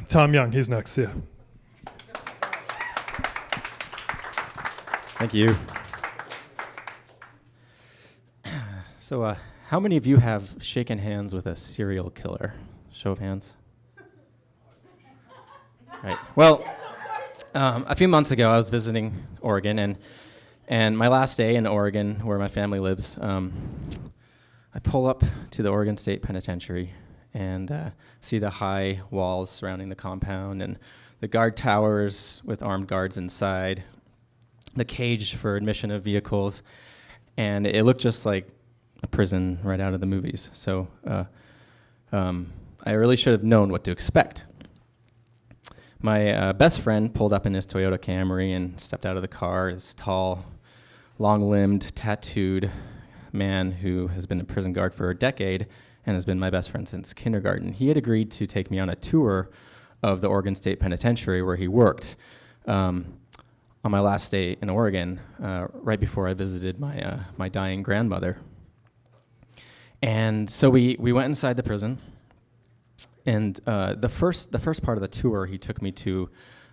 Thom Young, he's next, yeah. Thank you. So, how many of you have shaken hands with a serial killer? Show of hands. Right. Well, a few months ago, I was visiting Oregon, and my last day in Oregon, where my family lives, I pull up to the Oregon State Penitentiary and see the high walls surrounding the compound and the guard towers with armed guards inside, the cage for admission of vehicles, and it looked just like a prison right out of the movies. So I really should have known what to expect. My best friend pulled up in his Toyota Camry and stepped out of the car. This tall, long-limbed, tattooed man who has been a prison guard for a decade and has been my best friend since kindergarten. He had agreed to take me on a tour of the Oregon State Penitentiary where he worked on my last day in Oregon, right before I visited my dying grandmother. And so we went inside the prison, and the first part of the tour, he took me to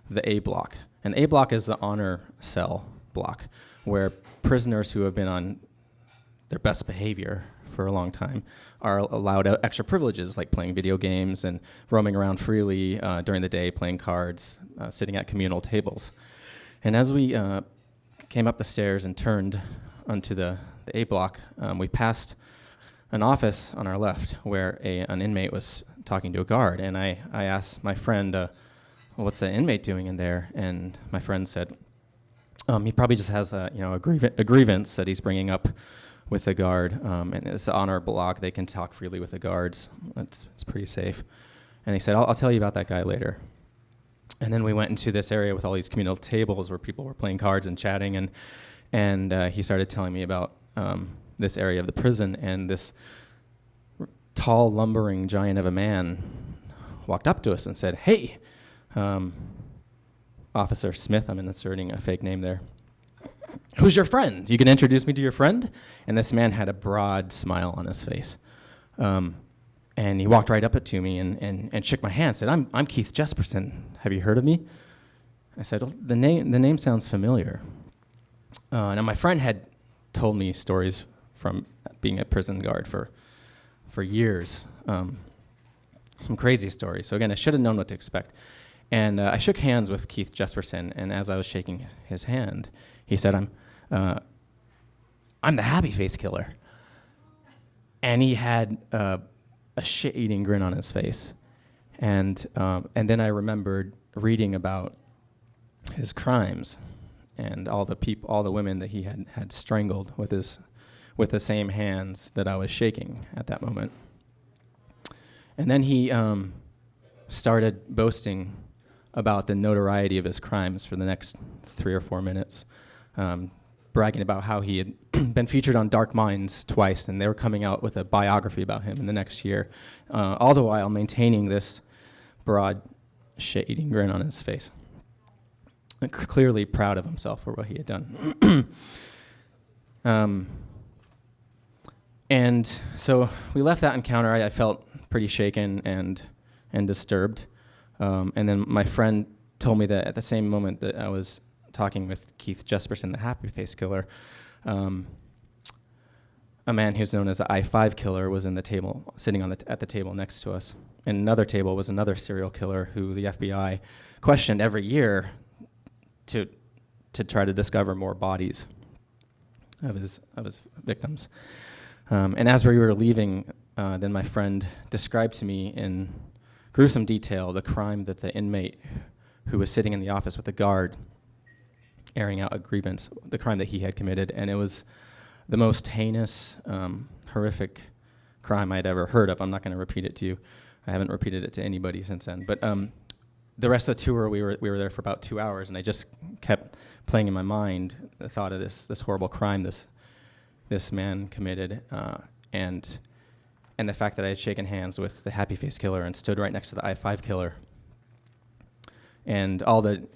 the A block. And A block is the honor cell block, where prisoners who have been on their best behavior for a long time are allowed extra privileges, like playing video games and roaming around freely during the day, playing cards, sitting at communal tables. And as we came up the stairs and turned onto the A block, we passed an office on our left where an inmate was talking to a guard. And I asked my friend, well, what's the inmate doing in there? And my friend said, he probably just has a grievance that he's bringing up with the guard. And it's on our block. They can talk freely with the guards. It's pretty safe. And he said, I'll tell you about that guy later. And then we went into this area with all these communal tables where people were playing cards and chatting, and he started telling me about this area of the prison, and this tall, lumbering giant of a man walked up to us and said, "Hey, Officer Smith," I'm inserting a fake name there, "who's your friend? You can introduce me to your friend?" And this man had a broad smile on his face. And he walked right up to me and shook my hand, said, I'm Keith Jesperson. Have you heard of me? I said, well, the name sounds familiar. Now, my friend had told me stories from being a prison guard for years, some crazy stories. So again, I should have known what to expect. And I shook hands with Keith Jesperson, and as I was shaking his hand, he said, I'm the happy face killer. And he had a shit-eating grin on his face. And then I remembered reading about his crimes and all the women that he had strangled with the same hands that I was shaking at that moment. And then he started boasting about the notoriety of his crimes for the next 3 or 4 minutes, bragging about how he had been featured on Dark Minds twice, and they were coming out with a biography about him in the next year, all the while maintaining this broad, shit-eating grin on his face. Clearly proud of himself for what he had done. And so we left that encounter. I felt pretty shaken and disturbed. And then my friend told me that at the same moment that I was talking with Keith Jesperson, the happy face killer, a man who's known as the I-5 killer was sitting at the table next to us. And another table was another serial killer who the FBI questioned every year to try to discover more bodies of his victims. And as we were leaving, then my friend described to me in gruesome detail the crime that the inmate who was sitting in the office with the guard airing out a grievance, the crime that he had committed, and it was the most heinous, horrific crime I'd ever heard of. I'm not going to repeat it to you. I haven't repeated it to anybody since then. But the rest of the tour, we were there for about 2 hours, and I just kept playing in my mind the thought of this horrible crime this man committed, and the fact that I had shaken hands with the happy face killer and stood right next to the I-5 killer, and all the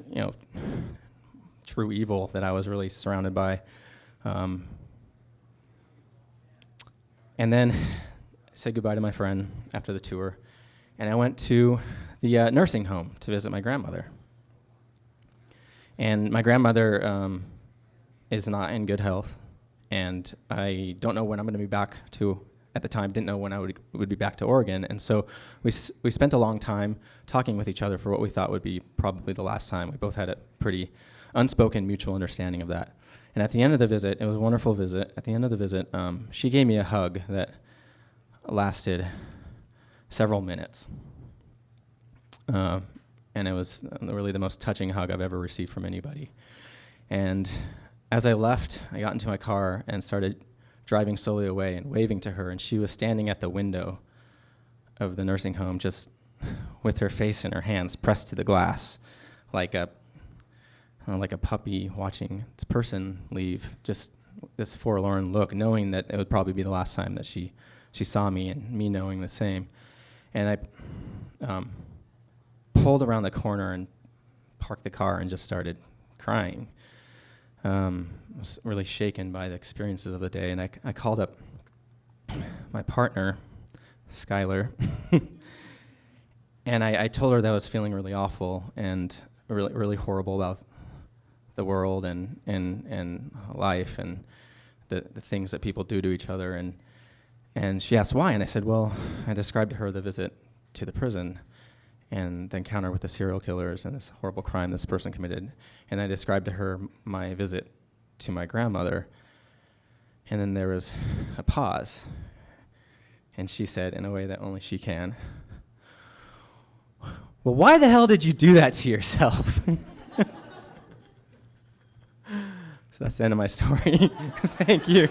true evil that I was really surrounded by. And then I said goodbye to my friend after the tour, and I went to the nursing home to visit my grandmother. And my grandmother is not in good health, and I don't know when I'm going to be back to, at the time, didn't know when I would be back to Oregon. And so we spent a long time talking with each other for what we thought would be probably the last time. We both had a pretty unspoken mutual understanding of that. And at the end of the visit, it was a wonderful visit. At the end of the visit, she gave me a hug that lasted several minutes. And it was really the most touching hug I've ever received from anybody. And as I left, I got into my car and started driving slowly away and waving to her, and she was standing at the window of the nursing home just with her face in her hands pressed to the glass, like a puppy watching its person leave, just this forlorn look, knowing that it would probably be the last time that she saw me, and me knowing the same. And I pulled around the corner and parked the car and just started crying. I was really shaken by the experiences of the day, and I called up my partner, Skylar, and I told her that I was feeling really awful and really, really horrible about the world and life and the things that people do to each other. And she asked why, and I said, well, I described to her the visit to the prison and the encounter with the serial killers and this horrible crime this person committed. And I described to her my visit to my grandmother. And then there was a pause. And she said, in a way that only she can, well, why the hell did you do that to yourself? So that's the end of my story. Thank you.